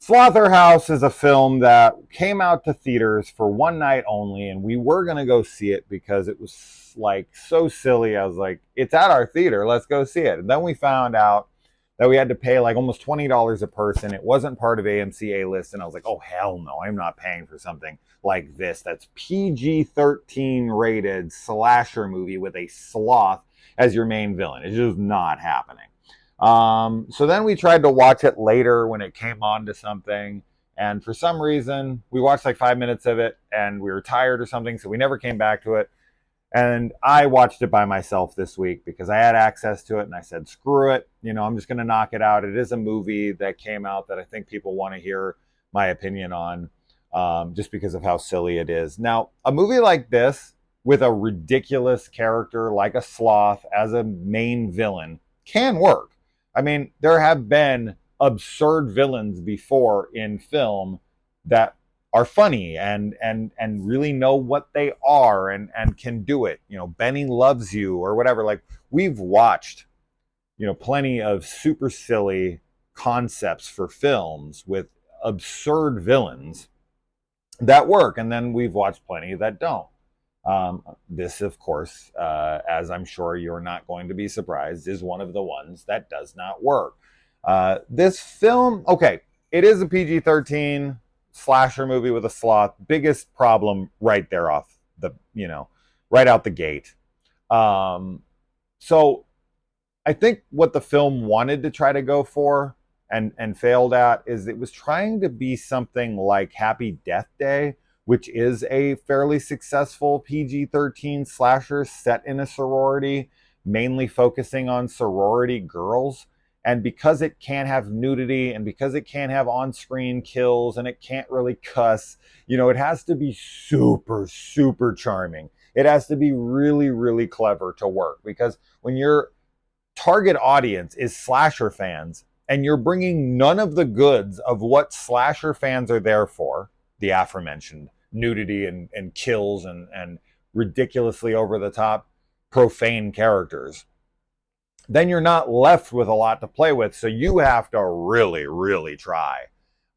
Slotherhouse is a film that came out to theaters for one night only, and we were going to go see it because it was like so silly. I was like, it's at our theater, let's go see it. And then we found out that we had to pay like almost $20 a person. It wasn't part of AMC A-List, and I was like, oh, hell no, I'm not paying for something like this. That's PG-13 rated slasher movie with a sloth as your main villain. It's just not happening. So then we tried to watch it later when it came on to something. And for some reason, we watched like 5 minutes of it and we were tired or something. So we never came back to it. And I watched it by myself this week because I had access to it and I said, screw it. I'm just going to knock it out. It is a movie that came out that I think people want to hear my opinion on, just because of how silly it is. Now, a movie like this with a ridiculous character like a sloth as a main villain can work. I mean, there have been absurd villains before in film that are funny and really know what they are and can do it. Benny Loves You or whatever. Like, we've watched, plenty of super silly concepts for films with absurd villains that work, and then we've watched plenty that don't. This, of course, as I'm sure you're not going to be surprised, is one of the ones that does not work. This film, okay, it is a PG-13 slasher movie with a sloth. Biggest problem right there off the, right out the gate. So I think what the film wanted to try to go for and failed at is it was trying to be something like Happy Death Day, which is a fairly successful PG-13 slasher set in a sorority, mainly focusing on sorority girls. And because it can't have nudity and because it can't have on-screen kills and it can't really cuss, it has to be super, super charming. It has to be really, really clever to work, because when your target audience is slasher fans and you're bringing none of the goods of what slasher fans are there for, the aforementioned nudity and kills and ridiculously over the top profane characters, then you're not left with a lot to play with. So you have to really, really try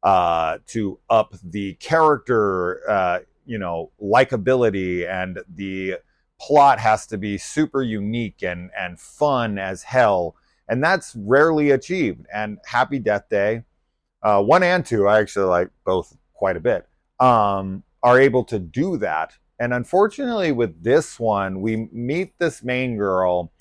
to up the character, likability, and the plot has to be super unique and fun as hell. And that's rarely achieved. And Happy Death Day, 1 and 2, I actually like both quite a bit, are able to do that. And unfortunately with this one, we meet this main girl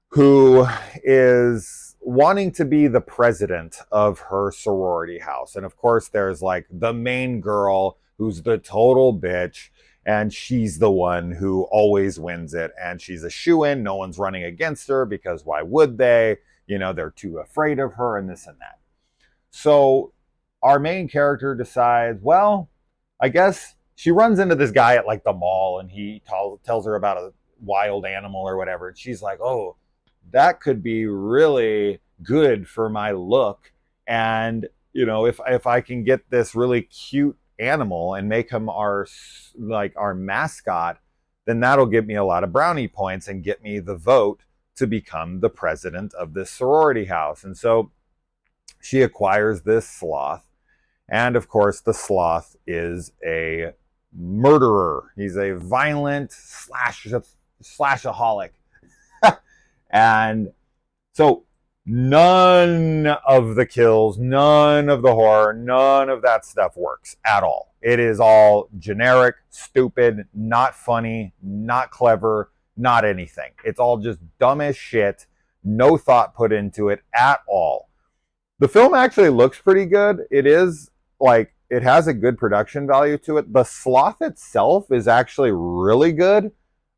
who is wanting to be the president of her sorority house. And of course, there's like the main girl who's the total bitch, and she's the one who always wins it. And she's a shoo-in. No one's running against her because why would they? They're too afraid of her and this and that. So our main character decides, well, I guess she runs into this guy at like the mall and he tells her about a wild animal or whatever. And she's like, oh, that could be really good for my look. And, if I can get this really cute animal and make him our mascot, then that'll give me a lot of brownie points and get me the vote to become the president of this sorority house. And so she acquires this sloth. And of course, the sloth is a murderer. He's a violent slashaholic. And so none of the kills, none of the horror, none of that stuff works at all. It is all generic, stupid, not funny, not clever, not anything. It's all just dumb as shit. No thought put into it at all. The film actually looks pretty good. It is like, it has a good production value to it. The sloth itself is actually really good.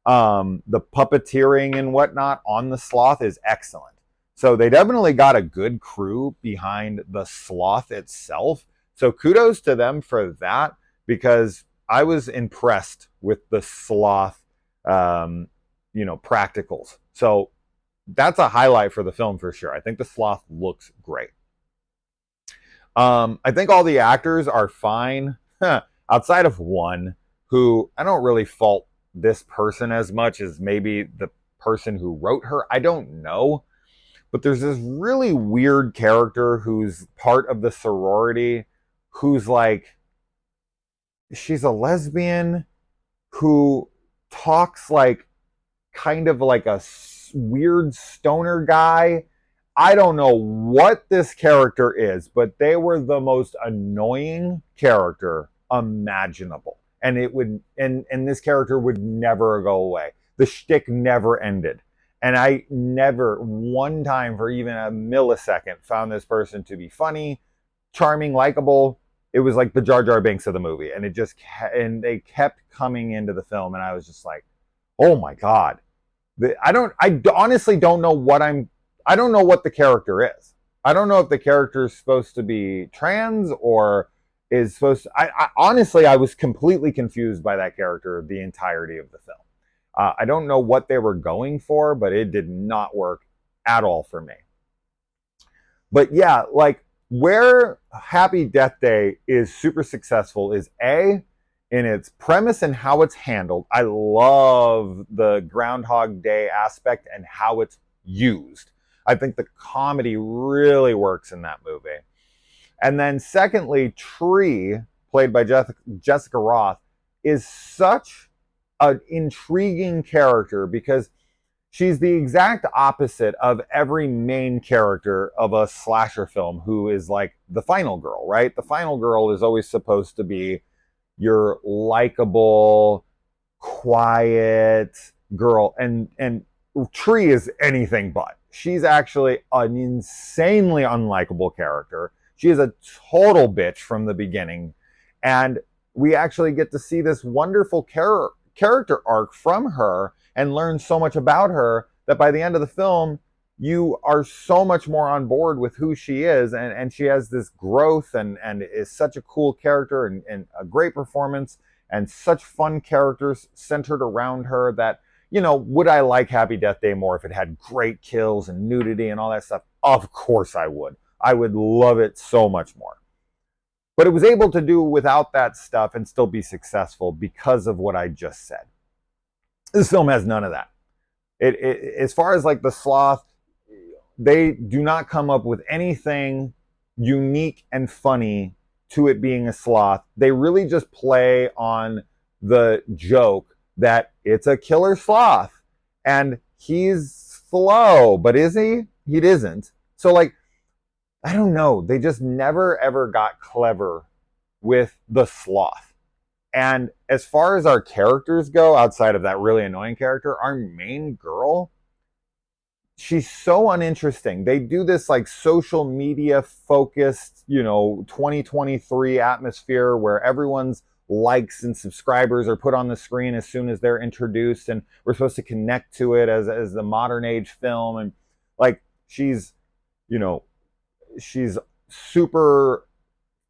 The puppeteering and whatnot on the sloth is excellent. So they definitely got a good crew behind the sloth itself. So kudos to them for that, because I was impressed with the sloth, practicals. So that's a highlight for the film for sure. I think the sloth looks great. I think all the actors are fine, outside of one who I don't really fault this person as much as maybe the person who wrote her. I don't know. But there's this really weird character who's part of the sorority who's like, she's a lesbian who talks like kind of like a weird stoner guy. I don't know what this character is, but they were the most annoying character imaginable. And it would and this character would never go away. The shtick never ended. And I never one time for even a millisecond found this person to be funny, charming, likable. It was like the Jar Jar Binks of the movie. And it just and they kept coming into the film and I was just like, "Oh my god." I honestly don't know I don't know what the character is. I don't know if the character is supposed to be trans or is supposed to, I honestly, I was completely confused by that character the entirety of the film. I don't know what they were going for, but it did not work at all for me. But yeah, like where Happy Death Day is super successful is A, in its premise and how it's handled. I love the Groundhog Day aspect and how it's used. I think the comedy really works in that movie. And then secondly, Tree, played by Jessica Roth, is such an intriguing character because she's the exact opposite of every main character of a slasher film who is like the final girl, right? The final girl is always supposed to be your likable, quiet girl. And Tree is anything but. She's actually an insanely unlikable character. She is a total bitch from the beginning. And we actually get to see this wonderful character arc from her and learn so much about her that by the end of the film, you are so much more on board with who she is. And she has this growth and is such a cool character and a great performance and such fun characters centered around her that, you know, would I like Happy Death Day more if it had great kills and nudity and all that stuff? Of course I would. I would love it so much more. But it was able to do without that stuff and still be successful because of what I just said. This film has none of that. As far as like the sloth, they do not come up with anything unique and funny to it being a sloth. They really just play on the joke that it's a killer sloth and he's slow, but is he? He isn't. So like, I don't know. They just never ever got clever with the sloth. And as far as our characters go, outside of that really annoying character, our main girl, she's so uninteresting. They do this like social media focused, 2023 atmosphere where everyone's likes and subscribers are put on the screen as soon as they're introduced, and we're supposed to connect to it as the modern age film. And like she's super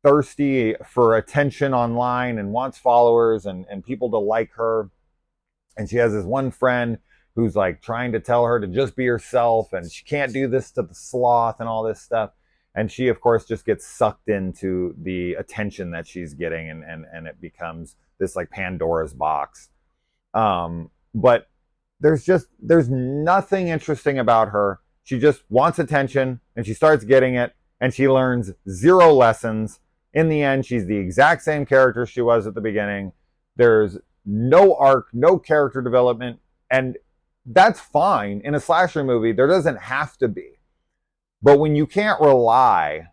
thirsty for attention online and wants followers and people to like her. And she has this one friend who's like trying to tell her to just be herself and she can't do this to the sloth and all this stuff. And she, of course, just gets sucked into the attention that she's getting and it becomes this like Pandora's box. But there's nothing interesting about her. She just wants attention and she starts getting it and she learns 0 lessons. In the end, she's the exact same character she was at the beginning. There's no arc, no character development, and that's fine. In a slasher movie, there doesn't have to be. But when you can't rely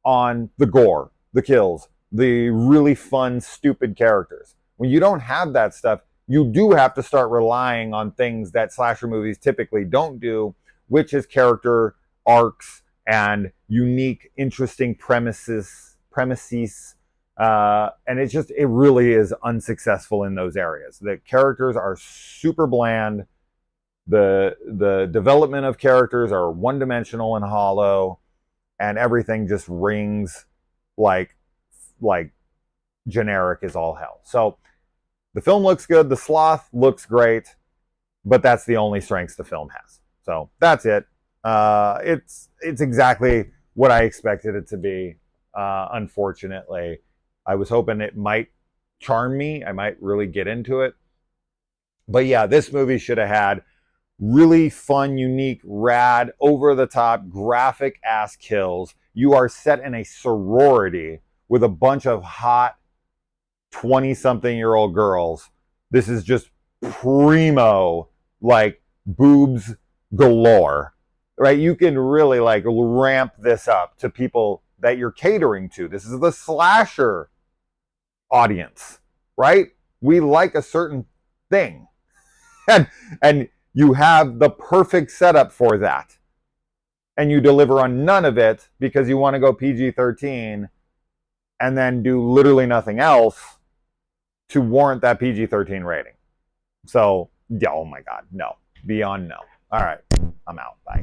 on the gore, the kills, the really fun, stupid characters, when you don't have that stuff, you do have to start relying on things that slasher movies typically don't do, which is character arcs and unique, interesting premises. And it really is unsuccessful in those areas. The characters are super bland. The development of characters are one-dimensional and hollow, and everything just rings like generic as all hell. So the film looks good, the sloth looks great, but that's the only strengths the film has. So that's it. It's exactly what I expected it to be. Unfortunately, I was hoping it might charm me. I might really get into it. But yeah, this movie should have had really fun, unique, rad, over the top, graphic ass kills. You are set in a sorority with a bunch of hot 20-something-year-old girls. This is just primo, like, boobs galore, right? You can really like ramp this up to people that you're catering to. This is the slasher audience, right? We like a certain thing. And you have the perfect setup for that. And you deliver on none of it because you want to go PG-13 and then do literally nothing else to warrant that PG-13 rating. So, yeah, oh my God, no. Beyond no. All right, I'm out. Bye.